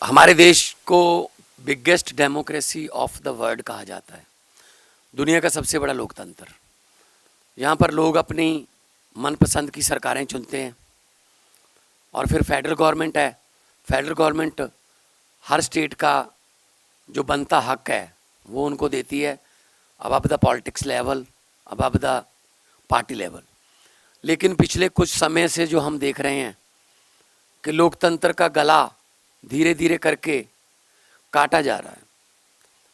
हमारे देश को biggest democracy of the world कहा जाता है, दुनिया का सबसे बड़ा लोकतंत्र। यहाँ पर लोग अपनी मनपसंद की सरकारें चुनते हैं और फिर फेडरल गवर्नमेंट है। फेडरल गवर्नमेंट हर स्टेट का जो बनता हक है वो उनको देती है, above the politics level, above the party level. लेकिन पिछले कुछ समय से जो हम देख रहे हैं कि लोकतंत्र का गला धीरे धीरे करके काटा जा रहा है।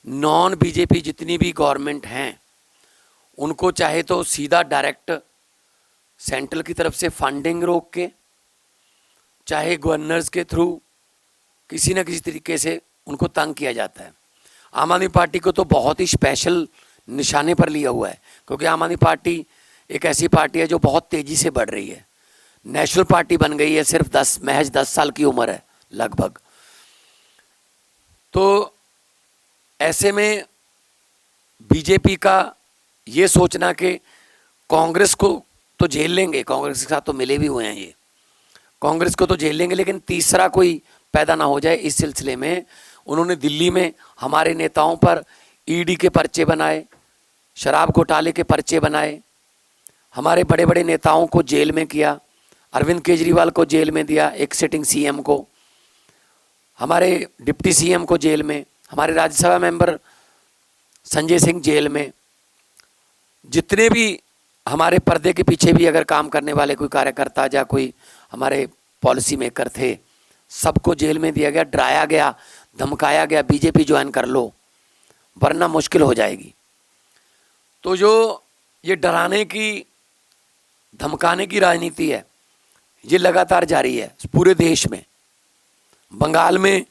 नॉन बीजेपी जितनी भी गवर्नमेंट हैं उनको चाहे तो सीधा डायरेक्ट सेंट्रल की तरफ से फंडिंग रोक के, चाहे गवर्नर्स के थ्रू किसी न किसी तरीके से उनको तंग किया जाता है। आम आदमी पार्टी को तो बहुत ही स्पेशल निशाने पर लिया हुआ है, क्योंकि आम आदमी पार्टी एक ऐसी पार्टी है जो बहुत तेज़ी से बढ़ रही है। नेशनल पार्टी बन गई है, सिर्फ महज 10 साल की उम्र है लगभग। तो ऐसे में बीजेपी का ये सोचना कि कांग्रेस को तो झेल लेंगे, कांग्रेस के साथ तो मिले भी हुए हैं ये, कांग्रेस को तो झेल लेंगे, लेकिन तीसरा कोई पैदा ना हो जाए, इस सिलसिले में उन्होंने दिल्ली में हमारे नेताओं पर ईडी के पर्चे बनाए, शराब घोटाले के पर्चे बनाए, हमारे बड़े बड़े नेताओं को जेल में किया। अरविंद केजरीवाल को जेल में दिया, एक सिटिंग सीएम को, हमारे डिप्टी सीएम को जेल में, हमारे राज्यसभा मेंबर संजय सिंह जेल में। जितने भी हमारे पर्दे के पीछे भी अगर काम करने वाले कोई कार्यकर्ता या कोई हमारे पॉलिसी मेकर थे, सबको जेल में दिया गया, डराया गया, धमकाया गया, बीजेपी ज्वाइन कर लो वरना मुश्किल हो जाएगी। तो जो ये डराने की, धमकाने की राजनीति है ये लगातार जारी है पूरे देश में। बंगाल में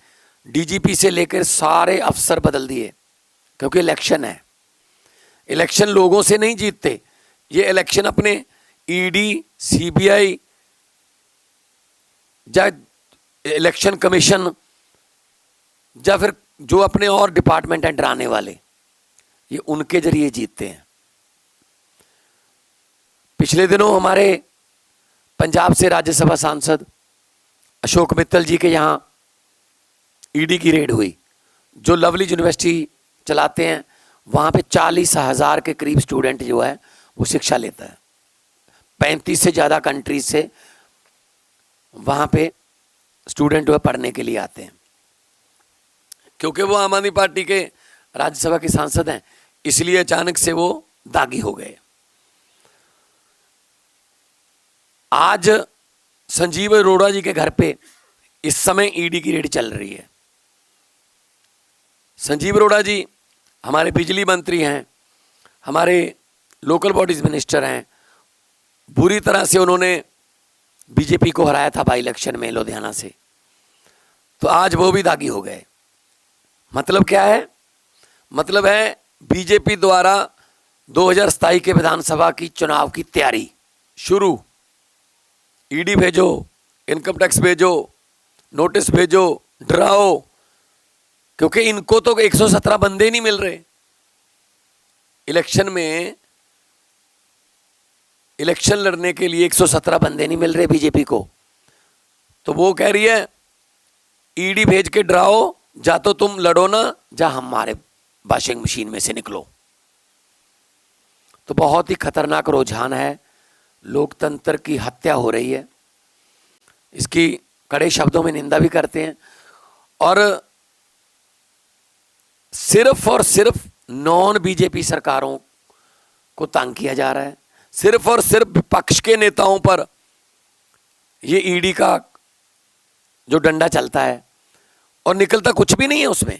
डीजीपी से लेकर सारे अफसर बदल दिए, क्योंकि इलेक्शन है। इलेक्शन लोगों से नहीं जीतते, ये इलेक्शन अपने ईडी, सीबीआई या इलेक्शन कमीशन या फिर जो अपने और डिपार्टमेंट हैं डराने वाले, ये उनके जरिए जीतते हैं। पिछले दिनों हमारे पंजाब से राज्यसभा सांसद अशोक मित्तल जी के यहाँ ईडी की रेड हुई। जो लवली यूनिवर्सिटी चलाते हैं वहाँ पे 40,000 के करीब स्टूडेंट जो है वो शिक्षा लेता है। 35 से ज़्यादा कंट्रीज से वहाँ पे स्टूडेंट जो है पढ़ने के लिए आते हैं। क्योंकि वो आम आदमी पार्टी के राज्यसभा के सांसद हैं, इसलिए अचानक से वो दागी हो गए। आज संजीव अरोड़ा जी के घर पे इस समय ईडी की रेड चल रही है। संजीव अरोड़ा जी हमारे बिजली मंत्री हैं, हमारे लोकल बॉडीज मिनिस्टर हैं। बुरी तरह से उन्होंने बीजेपी को हराया था बाई इलेक्शन में लुधियाना से, तो आज वो भी दागी हो गए। मतलब क्या है? मतलब है बीजेपी द्वारा 2027 के विधानसभा की चुनाव की तैयारी शुरू। ईडी भेजो, इनकम टैक्स भेजो, नोटिस भेजो, डराओ, क्योंकि इनको तो 117 बंदे नहीं मिल रहे इलेक्शन में। इलेक्शन लड़ने के लिए 117 बंदे नहीं मिल रहे बीजेपी को, तो वो कह रही है ईडी भेज के डराओ, जा तो तुम लड़ो ना, जा हमारे वॉशिंग मशीन में से निकलो। तो बहुत ही खतरनाक रुझान है, लोकतंत्र की हत्या हो रही है। इसकी कड़े शब्दों में निंदा भी करते हैं, और सिर्फ और सिर्फ नॉन बीजेपी सरकारों को तंग किया जा रहा है। सिर्फ और सिर्फ विपक्ष के नेताओं पर ये ईडी का जो डंडा चलता है, और निकलता कुछ भी नहीं है उसमें।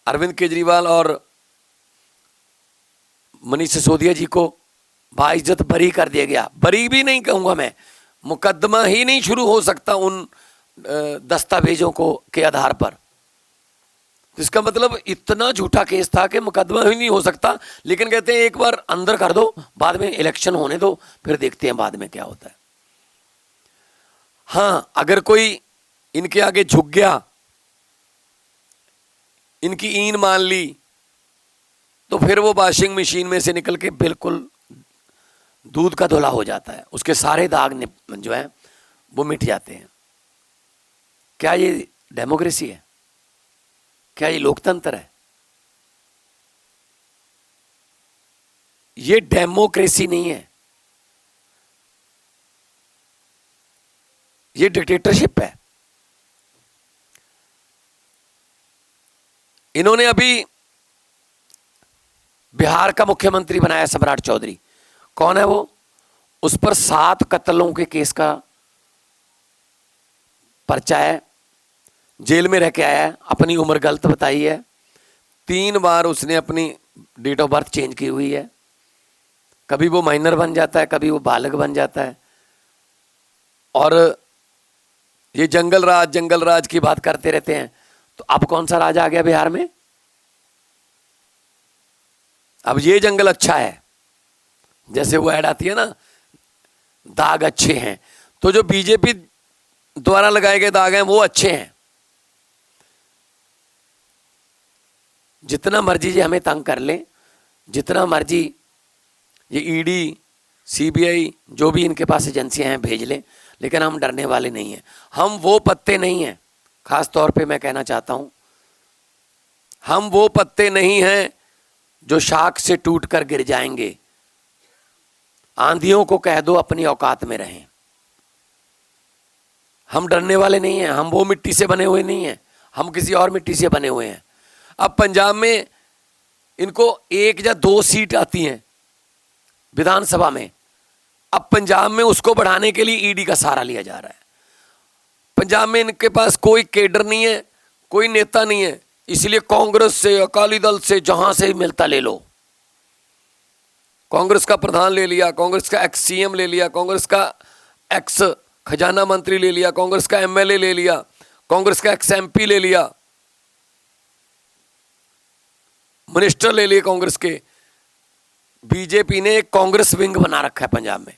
अरविंद केजरीवाल और मनीष सिसोदिया जी को बाइज्जत बरी कर दिया गया। बरी भी नहीं कहूँगा मैं, मुकदमा ही नहीं शुरू हो सकता उन दस्तावेजों को के आधार पर। इसका मतलब इतना झूठा केस था कि मुकदमा ही नहीं हो सकता, लेकिन कहते हैं एक बार अंदर कर दो, बाद में इलेक्शन होने दो, फिर देखते हैं बाद में क्या होता है। हाँ, अगर कोई इनके आगे झुक गया, इनकी ईन मान ली, तो फिर वो वॉशिंग मशीन में से निकल के बिल्कुल दूध का धुला हो जाता है। उसके सारे दाग जो है वो मिट जाते हैं। क्या ये डेमोक्रेसी है? क्या ये लोकतंत्र है? ये डेमोक्रेसी नहीं है, ये डिक्टेटरशिप है। इन्होंने अभी बिहार का मुख्यमंत्री बनाया सम्राट चौधरी। कौन है वो? उस पर 7 कत्लों के केस का पर्चा है, जेल में रह के आया है, अपनी उम्र गलत बताई है, 3 बार उसने अपनी डेट ऑफ बर्थ चेंज की हुई है, कभी वो माइनर बन जाता है, कभी वो बालक बन जाता है। और ये जंगल राज की बात करते रहते हैं। तो अब कौन सा राज आ गया बिहार में? अब ये जंगल अच्छा है, जैसे वो ऐड आती है ना, दाग अच्छे हैं। तो जो बीजेपी द्वारा लगाए गए दाग हैं वो अच्छे हैं। जितना मर्जी ये हमें तंग कर ले, जितना मर्जी ये ईडी, सीबीआई, जो भी इनके पास एजेंसियां हैं भेज लें, लेकिन हम डरने वाले नहीं हैं। हम वो पत्ते नहीं हैं, खास तौर पे मैं कहना चाहता हूं, हम वो पत्ते नहीं हैं जो शाख से टूट कर गिर जाएंगे। आंधियों को कह दो अपनी औकात में रहें। हम डरने वाले नहीं हैं, हम वो मिट्टी से बने हुए नहीं हैं, हम किसी और मिट्टी से बने हुए हैं। अब पंजाब में इनको 1 या 2 सीट आती हैं विधानसभा में। अब पंजाब में उसको बढ़ाने के लिए ईडी का सहारा लिया जा रहा है। पंजाब में इनके पास कोई केडर नहीं है, कोई नेता नहीं है, इसलिए कांग्रेस से, अकाली दल से, जहां से मिलता ले लो। कांग्रेस का प्रधान ले लिया, कांग्रेस का एक्स सीएम ले लिया, कांग्रेस का एक्स खजाना मंत्री ले लिया, कांग्रेस का एमएलए ले लिया, कांग्रेस का एक्स एमपी ले लिया, मिनिस्टर ले लिए कांग्रेस के। बीजेपी ने एक कांग्रेस विंग बना रखा है पंजाब में,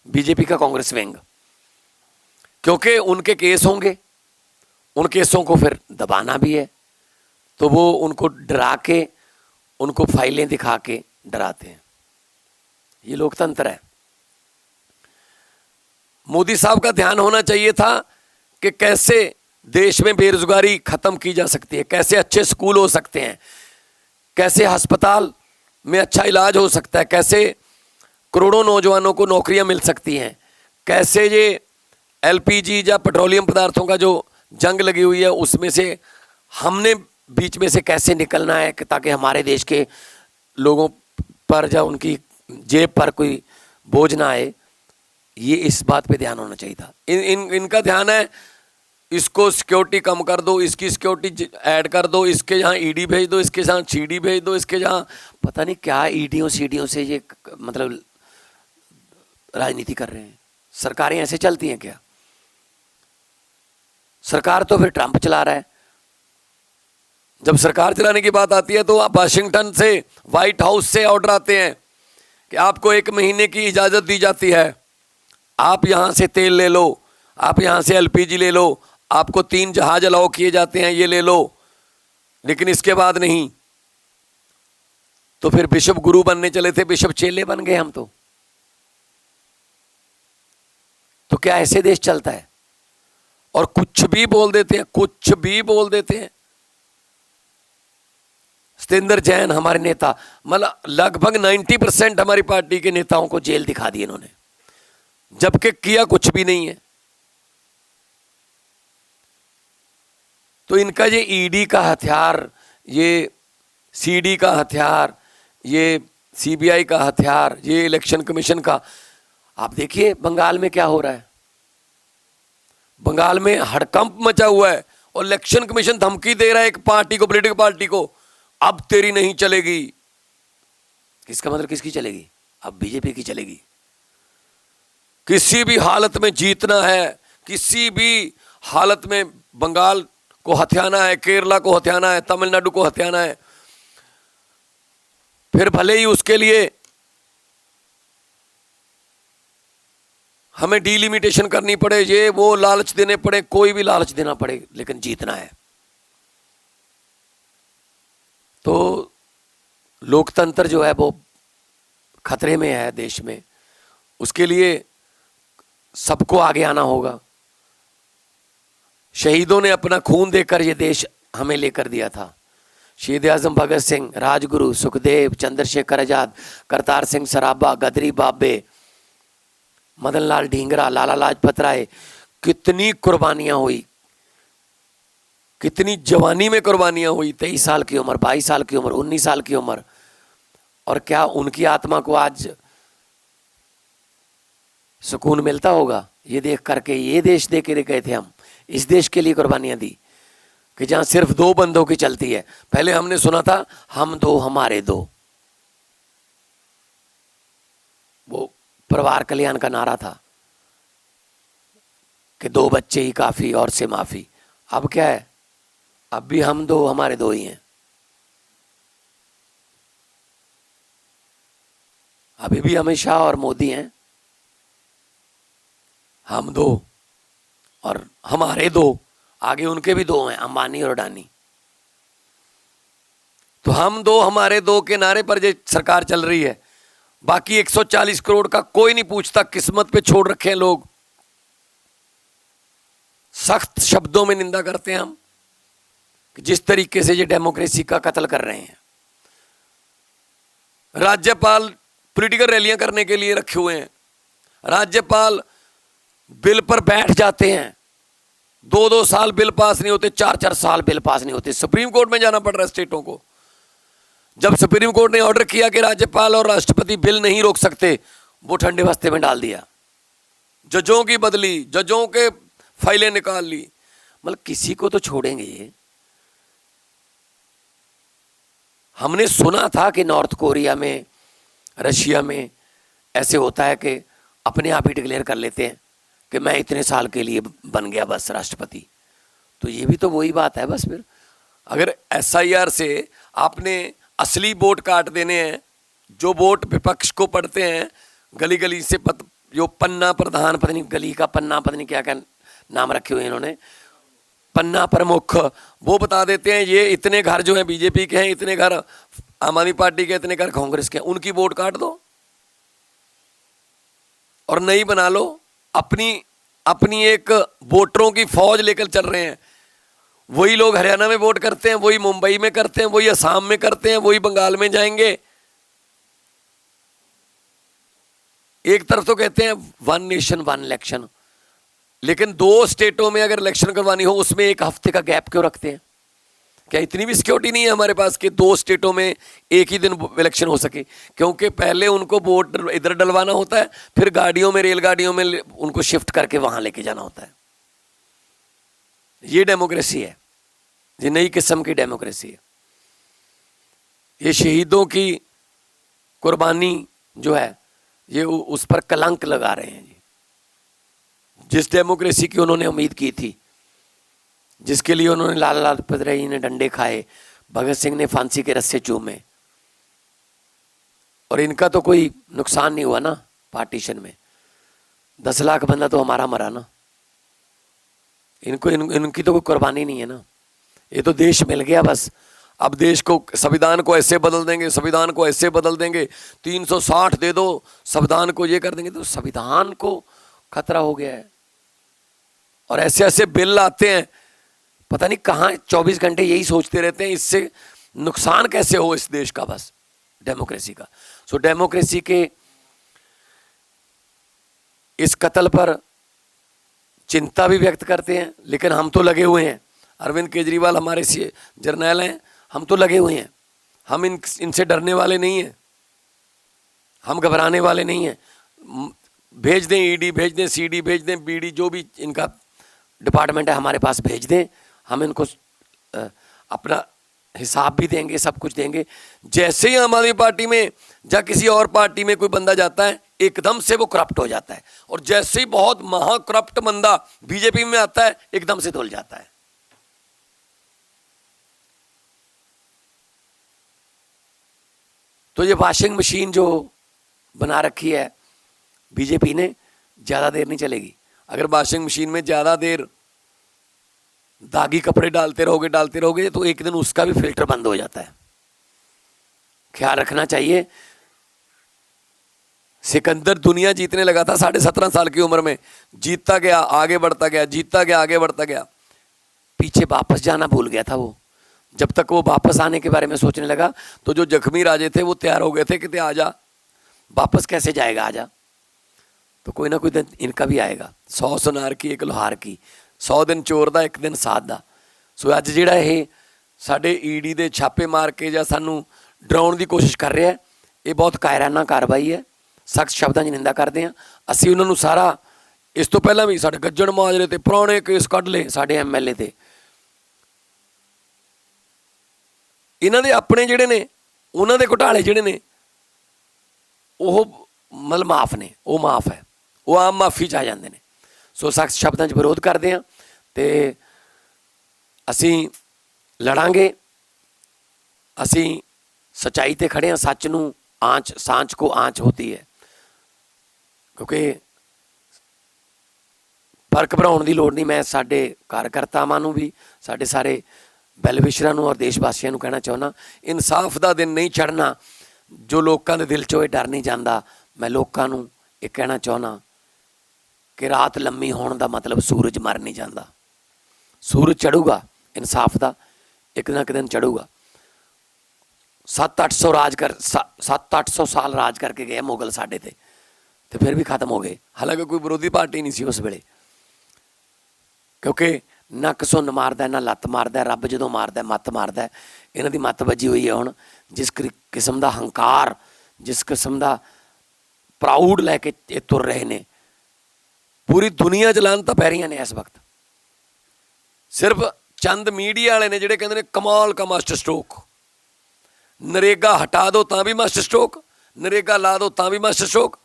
बीजेपी का कांग्रेस विंग, क्योंकि उनके केस होंगे, उन केसों को फिर दबाना भी है, तो वो उनको डरा के, उनको फाइलें दिखा के डराते हैं। ये लोकतंत्र है। मोदी साहब का ध्यान होना चाहिए था कि कैसे देश में बेरोजगारी खत्म की जा सकती है, कैसे अच्छे स्कूल हो सकते हैं, कैसे अस्पताल में अच्छा इलाज हो सकता है, कैसे करोड़ों नौजवानों को नौकरियां मिल सकती हैं, कैसे ये एलपीजी या पेट्रोलियम पदार्थों का जो जंग लगी हुई है उसमें से हमने बीच में से कैसे निकलना है, ताकि हमारे देश के लोगों पर या उनकी जेब पर कोई बोझ ना आए। ये इस बात पे ध्यान होना चाहिए था। इनका ध्यान है इसको सिक्योरिटी कम कर दो, इसकी सिक्योरिटी ऐड कर दो, इसके यहाँ ईडी भेज दो, इसके यहाँ सीडी भेज दो, इसके यहाँ पता नहीं क्या ईडीओ सीडीओ से ये मतलब राजनीति कर रहे हैं। सरकारें ऐसे चलती हैं क्या? सरकार तो फिर ट्रंप चला रहा है। जब सरकार चलाने की बात आती है तो आप वाशिंगटन से, व्हाइट हाउस से ऑर्डर आते हैं कि आपको 1 महीने की इजाजत दी जाती है, आप यहां से तेल ले लो, आप यहां से एलपीजी ले लो, आपको 3 जहाज अलाउ किए जाते हैं, ये ले लो, लेकिन इसके बाद नहीं। तो फिर बिशप गुरु बनने चले थे, बिशप चेले बन गए हम तो क्या ऐसे देश चलता है? और कुछ भी बोल देते हैं, कुछ भी बोल देते हैं। सतेंद्र जैन हमारे नेता, मतलब लगभग 90% हमारी पार्टी के नेताओं को जेल दिखा दी इन्होंने, जबकि किया कुछ भी नहीं है। तो इनका ये ईडी का हथियार, ये सीडी का हथियार, ये सीबीआई का हथियार, ये इलेक्शन कमीशन का, आप देखिए बंगाल में क्या हो रहा है। बंगाल में हड़कंप मचा हुआ है और इलेक्शन कमीशन धमकी दे रहा है एक पार्टी को, पॉलिटिकल पार्टी को, अब तेरी नहीं चलेगी। किसका मतलब किसकी चलेगी? अब बीजेपी की चलेगी। किसी भी हालत में जीतना है, किसी भी हालत में बंगाल को हथियाना है, केरला को हथियाना है, तमिलनाडु को हथियाना है, फिर भले ही उसके लिए हमें डिलिमिटेशन करनी पड़े, ये वो लालच देने पड़े, कोई भी लालच देना पड़े, लेकिन जीतना है। तो लोकतंत्र जो है वो खतरे में है देश में। उसके लिए सबको आगे आना होगा। शहीदों ने अपना खून देकर ये देश हमें लेकर दिया था। शहीद आजम भगत सिंह, राजगुरु, सुखदेव, चंद्रशेखर आजाद, करतार सिंह सराभा, गदरी बाबे, मदन लाल ढींगरा, लाला लाजपत राय, कितनी कुर्बानियां हुई, कितनी जवानी में कुर्बानियां हुई। 23 साल की उम्र, 22 साल की उम्र, 19 साल की उम्र। और क्या उनकी आत्मा को आज सुकून मिलता होगा ये देख करके? ये देश दे के गए थे हम, इस देश के लिए कुर्बानियां दी कि जहां सिर्फ दो बंदों की चलती है। पहले हमने सुना था हम दो हमारे दो, वो परिवार कल्याण का नारा था कि 2 बच्चे ही काफी और से माफी। अब क्या है? अब भी हम दो हमारे दो ही हैं। अभी भी अमित शाह और मोदी हैं। हम दो और हमारे दो, आगे उनके भी दो हैं, अंबानी और अडानी। तो हम दो हमारे दो के नारे पर जो सरकार चल रही है, बाकी 140 करोड़ का कोई नहीं पूछता, किस्मत पे छोड़ रखे हैं लोग। सख्त शब्दों में निंदा करते हैं हम कि जिस तरीके से ये डेमोक्रेसी का कत्ल कर रहे हैं। राज्यपाल पॉलिटिकल रैलियां करने के लिए रखे हुए हैं। राज्यपाल बिल पर बैठ जाते हैं, 2-2 साल बिल पास नहीं होते, 4-4 साल बिल पास नहीं होते। सुप्रीम कोर्ट में जाना पड़ रहा है स्टेटों को। जब सुप्रीम कोर्ट ने ऑर्डर किया कि राज्यपाल और राष्ट्रपति बिल नहीं रोक सकते, वो ठंडे बस्ते में डाल दिया। जजों की बदली, जजों के फाइलें निकाल ली। मतलब किसी को तो छोड़ेंगे ये। हमने सुना था कि नॉर्थ कोरिया में, रशिया में ऐसे होता है कि अपने आप ही डिक्लेयर कर लेते हैं कि मैं इतने साल के लिए बन गया बस राष्ट्रपति। तो ये भी तो वही बात है बस। फिर अगर SIR से आपने असली वोट काट देने हैं, जो वोट विपक्ष को पड़ते हैं, गली गली से जो पन्ना प्रधान, पता नहीं गली का पन्ना, पता नहीं क्या क्या नाम रखे हुए इन्होंने, पन्ना प्रमुख, वो बता देते हैं ये इतने घर जो हैं बीजेपी के हैं, इतने घर आम आदमी पार्टी के, इतने घर कांग्रेस के हैं, उनकी वोट काट दो और नई बना लो। अपनी एक वोटरों की फौज लेकर चल रहे हैं। वही लोग हरियाणा में वोट करते हैं, वही मुंबई में करते हैं, वही असम में करते हैं, वही बंगाल में जाएंगे। एक तरफ तो कहते हैं 1 नेशन 1 इलेक्शन, लेकिन 2 स्टेटों में अगर इलेक्शन करवानी हो उसमें 1 हफ्ते का गैप क्यों रखते हैं? क्या इतनी भी सिक्योरिटी नहीं है हमारे पास कि 2 स्टेटों में एक ही दिन इलेक्शन हो सके? क्योंकि पहले उनको वोट इधर डलवाना होता है, फिर गाड़ियों में, रेलगाड़ियों में उनको शिफ्ट करके वहां लेके जाना होता है। ये डेमोक्रेसी है, ये नई किस्म की डेमोक्रेसी है। ये शहीदों की कुर्बानी जो है, ये उस पर कलंक लगा रहे हैं जी। जिस डेमोक्रेसी की उन्होंने उम्मीद की थी, जिसके लिए उन्होंने लाला लाजपत राय ने डंडे खाए, भगत सिंह ने फांसी के रस्से चूमे, और इनका तो कोई नुकसान नहीं हुआ ना पार्टीशन में। 10 लाख बंदा तो हमारा मरा ना। इनकी तो कोई कुर्बानी नहीं है ना। ये तो देश मिल गया बस। अब देश को, संविधान को ऐसे बदल देंगे, संविधान को ऐसे बदल देंगे, 360 दे दो, संविधान को ये कर देंगे। तो संविधान को खतरा हो गया है। और ऐसे ऐसे बिल आते हैं, पता नहीं कहाँ 24 घंटे यही सोचते रहते हैं इससे नुकसान कैसे हो इस देश का, बस डेमोक्रेसी का। सो डेमोक्रेसी के इस कत्ल पर चिंता भी व्यक्त करते हैं, लेकिन हम तो लगे हुए हैं। अरविंद केजरीवाल हमारे जर्नैल हैं, हम तो लगे हुए हैं। हम इनसे डरने वाले नहीं हैं, हम घबराने वाले नहीं हैं। भेज दें ईडी, भेज दें सीडी, भेज दें बीडी, जो भी इनका डिपार्टमेंट है हमारे पास भेज दें। हम इनको अपना हिसाब भी देंगे, सब कुछ देंगे। जैसे ही आम आदमी पार्टी में या किसी और पार्टी में कोई बंदा जाता है, एकदम से वो करप्ट हो जाता है। और जैसे ही बहुत महाकरप्ट बंदा बीजेपी में आता है, एकदम से धुल जाता है। तो ये वॉशिंग मशीन जो बना रखी है बीजेपी ने, ज्यादा देर नहीं चलेगी। अगर वॉशिंग मशीन में ज्यादा देर दागी कपड़े डालते रहोगे तो एक दिन उसका भी फिल्टर बंद हो जाता है। ख्याल रखना चाहिए सिकंदर दुनिया जीतने लगा था 17.5 साल की उम्र में, जीतता गया आगे बढ़ता गया, जीतता गया आगे बढ़ता गया, पीछे वापस जाना भूल गया था वो। जब तक वो वापस आने के बारे में सोचने लगा तो जो जख्मी राजे थे वो तैयार हो गए थे कि आ जा, वापस कैसे जाएगा, आ जा। तो कोई ना कोई दिन इनका भी आएगा। 100 सुनार की एक लोहार की, 100 दिन चोर ਦਾ 1 दिन ਸਾਧ ਦਾ। ਸੋ ਅੱਜ ਜਿਹੜਾ ਇਹ ਸਾਡੇ ਈਡੀ ਦੇ ਛਾਪੇ ਮਾਰ ਕੇ ਜਾਂ ਸਾਨੂੰ ਡਰਾਉਣ ਦੀ ਕੋਸ਼ਿਸ਼ ਕਰ ਰਿਹਾ, ਇਹ ਬਹੁਤ ਕਾਇਰਾਨਾ ਕਾਰਵਾਈ ਹੈ। ਸਖਤ ਸ਼ਬਦਾਂ 'ਚ ਨਿੰਦਾ ਕਰਦੇ ਹਾਂ ਅਸੀਂ ਉਹਨਾਂ ਨੂੰ। ਸਾਰਾ ਇਸ ਤੋਂ ਪਹਿਲਾਂ ਵੀ ਸਾਡੇ ਗੱਜਣ ਮਾਜਰੇ ਤੇ ਪੁਰਾਣੇ ਕੇਸ ਕੱਢ ਲਏ ਸਾਡੇ MLA ਤੇ। ਇਹਨਾਂ ਦੇ ਆਪਣੇ ਜਿਹੜੇ ਨੇ ਉਹਨਾਂ ਦੇ ਘੁਟਾਲੇ ਜਿਹੜੇ ਨੇ ਉਹ ਮਤਲਬ ਮਾਫ ਨੇ, ਉਹ ਮਾਫ ਹੈ, ਉਹ ਆਮ ਮਾਫੀ 'ਚ ਆ ਜਾਂਦੇ ਨੇ। ਸੋ ਸਖਤ ਸ਼ਬਦਾਂ 'ਚ ਵਿਰੋਧ ਕਰਦੇ ਹਾਂ ਅਤੇ ਅਸੀਂ ਲੜਾਂਗੇ। ਅਸੀਂ ਸੱਚਾਈ 'ਤੇ ਖੜ੍ਹੇ ਹਾਂ। ਸੱਚ ਨੂੰ ਆਂਚ, ਸਾਂਚ ਕੋ ਆਂਚ ਹੋਤੀ ਹੈ। ਕਿਉਂਕਿ ਫਰਕ ਬਣਾਉਣ ਦੀ ਲੋੜ ਨਹੀਂ। ਮੈਂ ਸਾਡੇ ਕਾਰਜਕਰਤਾਵਾਂ ਨੂੰ ਵੀ, ਸਾਡੇ ਸਾਰੇ ਵੈਲਵਿਸ਼ਰਾਂ ਨੂੰ ਔਰ ਦੇਸ਼ ਵਾਸੀਆਂ ਨੂੰ ਕਹਿਣਾ ਚਾਹੁੰਦਾ, ਇਨਸਾਫ ਦਾ ਦਿਨ ਨਹੀਂ ਚੜ੍ਹਨਾ ਜੋ ਲੋਕਾਂ ਦੇ ਦਿਲ 'ਚੋਂ ਇਹ ਡਰ ਨਹੀਂ ਜਾਂਦਾ। ਮੈਂ ਲੋਕਾਂ ਨੂੰ ਇਹ ਕਹਿਣਾ ਚਾਹੁੰਦਾ ਕਿ ਰਾਤ ਲੰਮੀ ਹੋਣ ਦਾ ਮਤਲਬ ਸੂਰਜ ਮਰ ਨਹੀਂ ਜਾਂਦਾ। ਸੂਰਜ ਚੜ੍ਹੂਗਾ ਇਨਸਾਫ ਦਾ, ਇੱਕ ਨਾ ਇੱਕ ਦਿਨ ਚੜ੍ਹੂਗਾ। 700-800 ਰਾਜ ਕਰ 700-800 ਸਾਲ ਰਾਜ ਕਰਕੇ ਗਏ ਮੁਗਲ ਸਾਡੇ 'ਤੇ, ਅਤੇ ਫਿਰ ਵੀ ਖਤਮ ਹੋ ਗਏ। ਹਾਲਾਂਕਿ ਕੋਈ ਵਿਰੋਧੀ ਪਾਰਟੀ ਨਹੀਂ ਸੀ ਉਸ ਵੇਲੇ, ਕਿਉਂਕਿ ਨਾ ਘਸੁੰਨ ਮਾਰਦਾ, ਨਾ ਲੱਤ ਮਾਰਦਾ। ਰੱਬ ਜਦੋਂ ਮਾਰਦਾ ਮੱਤ ਮਾਰਦਾ। ਇਹਨਾਂ ਦੀ ਮੱਤ ਵੱਜੀ ਹੋਈ ਹੈ ਹੁਣ। ਜਿਸ ਕਿਸਮ ਦਾ ਹੰਕਾਰ, ਜਿਸ ਕਿਸਮ ਦਾ ਪ੍ਰਾਊਡ ਲੈ ਕੇ ਇਹ ਤੁਰ ਰਹੇ ਨੇ, ਪੂਰੀ ਦੁਨੀਆ 'ਚ ਲਾਹਨਤਾਂ ਪੈ ਰਹੀਆਂ ਨੇ ਇਸ ਵਕਤ। ਸਿਰਫ ਚੰਦ ਮੀਡੀਆ ਵਾਲੇ ਨੇ ਜਿਹੜੇ ਕਹਿੰਦੇ ਨੇ ਕਮਾਲ ਕਾ ਮਾਸਟਰ ਸਟ੍ਰੋਕ, ਨਰੇਗਾ ਹਟਾ ਦਿਓ ਤਾਂ ਵੀ ਮਾਸਟਰ ਸਟ੍ਰੋਕ, ਨਰੇਗਾ ਲਾ ਦਿਓ ਤਾਂ ਵੀ master stroke,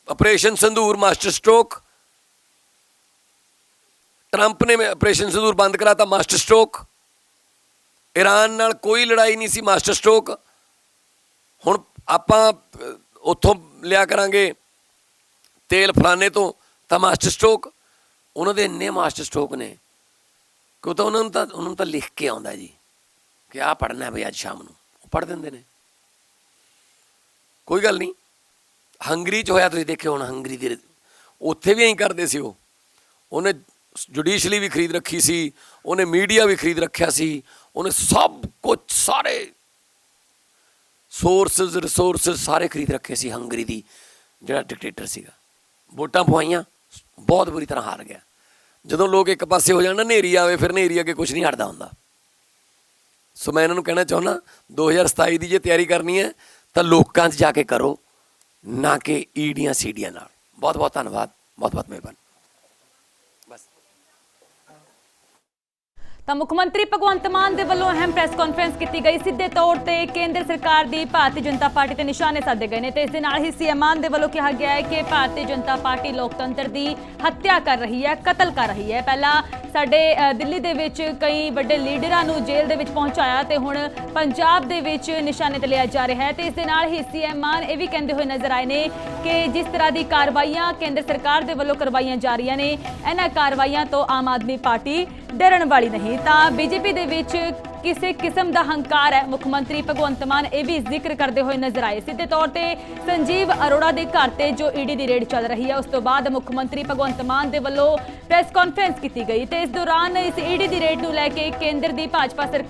operation ਸੰਦੂਰ master stroke, Trump ਨੇ ਆਪਰੇਸ਼ਨ ਸੰਦੂਰ ਬੰਦ ਕਰਾਤਾ ਮਾਸਟਰ ਸਟ੍ਰੋਕ, ਈਰਾਨ ਨਾਲ ਕੋਈ ਲੜਾਈ ਨਹੀਂ ਸੀ ਮਾਸਟਰ ਸਟ੍ਰੋਕ, ਹੁਣ ਆਪਾਂ ਉੱਥੋਂ ਲਿਆ ਕਰਾਂਗੇ ਤੇਲ ਫਲਾਣੇ ਤੋਂ ਤਾਂ ਮਾਸਟਰ ਸਟ੍ਰੋਕ। ਉਹਨਾਂ ਦੇ ਇੰਨੇ ਮਾਸਟਰ ਸਟ੍ਰੋਕ ਨੇ ਕਿ ਉਹ ਤਾਂ ਉਹਨਾਂ ਨੂੰ ਤਾਂ ਲਿਖ ਕੇ ਆਉਂਦਾ ਜੀ ਕਿ ਆਹ ਪੜ੍ਹਨਾ ਬਈ ਅੱਜ ਸ਼ਾਮ ਨੂੰ, ਉਹ ਪੜ੍ਹ ਦਿੰਦੇ ਨੇ। ਕੋਈ ਗੱਲ ਨਹੀਂ। ਹੰਗਰੀ 'ਚ ਹੋਇਆ ਤੁਸੀਂ ਦੇਖਿਓ ਹੁਣ, ਹੰਗਰੀ ਦੀ ਉੱਥੇ ਵੀ ਐਂ ਕਰਦੇ ਸੀ। ਉਹਨੇ ਜੁਡੀਸ਼ਲੀ ਵੀ ਖਰੀਦ ਰੱਖੀ ਸੀ, ਉਹਨੇ ਮੀਡੀਆ ਵੀ ਖਰੀਦ ਰੱਖਿਆ ਸੀ, ਉਹਨੇ ਸਭ ਕੁਛ ਸਾਰੇ ਸੋਰਸਿਸ ਰਿਸੋਰਸਿਸ ਸਾਰੇ ਖਰੀਦ ਰੱਖੇ ਸੀ ਹੰਗਰੀ ਦੀ, ਜਿਹੜਾ ਡਿਕਟੇਟਰ ਸੀਗਾ। ਵੋਟਾਂ ਪਵਾਈਆਂ, ਬਹੁਤ ਬੁਰੀ ਤਰ੍ਹਾਂ ਹਾਰ ਗਿਆ। ਜਦੋਂ ਲੋਕ ਇੱਕ ਪਾਸੇ ਹੋ ਜਾਣ ਨਾ, ਹਨੇਰੀ ਆਵੇ, ਫਿਰ ਹਨੇਰੀ ਅੱਗੇ ਕੁਛ ਨਹੀਂ ਹਟਦਾ ਹੁੰਦਾ। ਸੋ ਮੈਂ ਇਹਨਾਂ ਨੂੰ ਕਹਿਣਾ ਚਾਹੁੰਦਾ 2027 ਦੀ ਜੇ ਤਿਆਰੀ ਕਰਨੀ ਹੈ ਤਾਂ ਲੋਕਾਂ 'ਚ ਜਾ ਕੇ ਕਰੋ, ਨਾ ਕਿ ਈਡੀਆਂ ਸੀਡੀਆਂ ਨਾਲ। ਬਹੁਤ ਬਹੁਤ ਧੰਨਵਾਦ, ਬਹੁਤ ਬਹੁਤ ਮਿਹਰਬਾਨੀ। ਤਾਂ ਮੁੱਖ ਮੰਤਰੀ ਭਗਵੰਤ ਮਾਨ ਦੇ ਵੱਲੋਂ ਅਹਿਮ ਪ੍ਰੈਸ ਕਾਨਫਰੰਸ ਕੀਤੀ ਗਈ। ਸਿੱਧੇ ਤੌਰ ਤੇ ਕੇਂਦਰ ਸਰਕਾਰ ਦੀ ਭਾਰਤੀ ਜਨਤਾ ਪਾਰਟੀ ਤੇ ਨਿਸ਼ਾਨੇ ਸਾਧੇ ਗਏ ਨੇ ਤੇ ਇਸ ਦੇ ਨਾਲ ਹੀ ਸੀਐਮ ਮਾਨ ਦੇ ਵੱਲੋਂ ਕਿਹਾ ਗਿਆ ਹੈ ਕਿ ਭਾਰਤੀ ਜਨਤਾ ਪਾਰਟੀ ਲੋਕਤੰਤਰ ਦੀ ਹੱਤਿਆ ਕਰ ਰਹੀ ਹੈ, ਕਤਲ ਕਰ ਰਹੀ ਹੈ। ਪਹਿਲਾਂ ਸਾਡੇ ਦਿੱਲੀ ਦੇ ਵਿੱਚ ਕਈ ਵੱਡੇ ਲੀਡਰਾਂ ਨੂੰ ਜੇਲ੍ਹ ਦੇ ਵਿੱਚ ਪਹੁੰਚਾਇਆ ਤੇ ਹੁਣ ਪੰਜਾਬ ਦੇ ਵਿੱਚ ਨਿਸ਼ਾਨੇ ਤੇ ਲਿਆ ਜਾ ਰਿਹਾ ਹੈ। ਤੇ ਇਸ ਦੇ ਨਾਲ ਹੀ ਸੀਐਮ ਮਾਨ ਇਹ ਵੀ ਕਹਿੰਦੇ ਹੋਏ ਨਜ਼ਰ ਆਏ ਨੇ ਕਿ ਜਿਸ ਤਰ੍ਹਾਂ ਦੀ ਕਾਰਵਾਈਆਂ ਕੇਂਦਰ ਸਰਕਾਰ ਦੇ ਵੱਲੋਂ ਕਰਵਾਈਆਂ ਜਾ ਰਹੀਆਂ ਨੇ, ਇਹਨਾਂ ਕਾਰਵਾਈਆਂ ਤੋਂ ਆਮ ਆਦਮੀ ਪਾਰਟੀ ਡਰਨ ਵਾਲੀ ਨਹੀਂ। ਤਾਂ ਬੀਜੇਪੀ ਦੇ ਵਿੱਚ ਕਿਸੇ ਕਿਸਮ ਦਾ ਹੰਕਾਰ ਹੈ। ਮੁੱਖ ਮੰਤਰੀ ਭਗਵੰਤ ਮਾਨ ਇਹ ਵੀ ਜ਼ਿਕਰ ਕਰਦੇ ਹੋਏ ਨਜ਼ਰ ਆਏ। ਸਿੱਧੇ ਤੌਰ ਤੇ ਸੰਜੀਵ ਅਰੋੜਾ ਦੇ ਘਰ ਤੇ ਜੋ ਈਡੀ ਦੀ ਰੇਡ ਚੱਲ ਰਹੀ ਹੈ, ਉਸ ਤੋਂ ਬਾਅਦ ਮੁੱਖ ਮੰਤਰੀ ਭਗਵੰਤ ਮਾਨ ਦੇ ਵੱਲੋਂ ਪ੍ਰੈਸ ਕਾਨਫਰੰਸ ਕੀਤੀ ਗਈ ਤੇ ਇਸ ਦੌਰਾਨ ਇਸ ਈਡੀ ਦੀ ਰੇਡ ਨੂੰ ਲੈ ਕੇ ਕੇਂਦਰ ਦੀ ਭਾਜਪਾ ਸਰਕਾਰ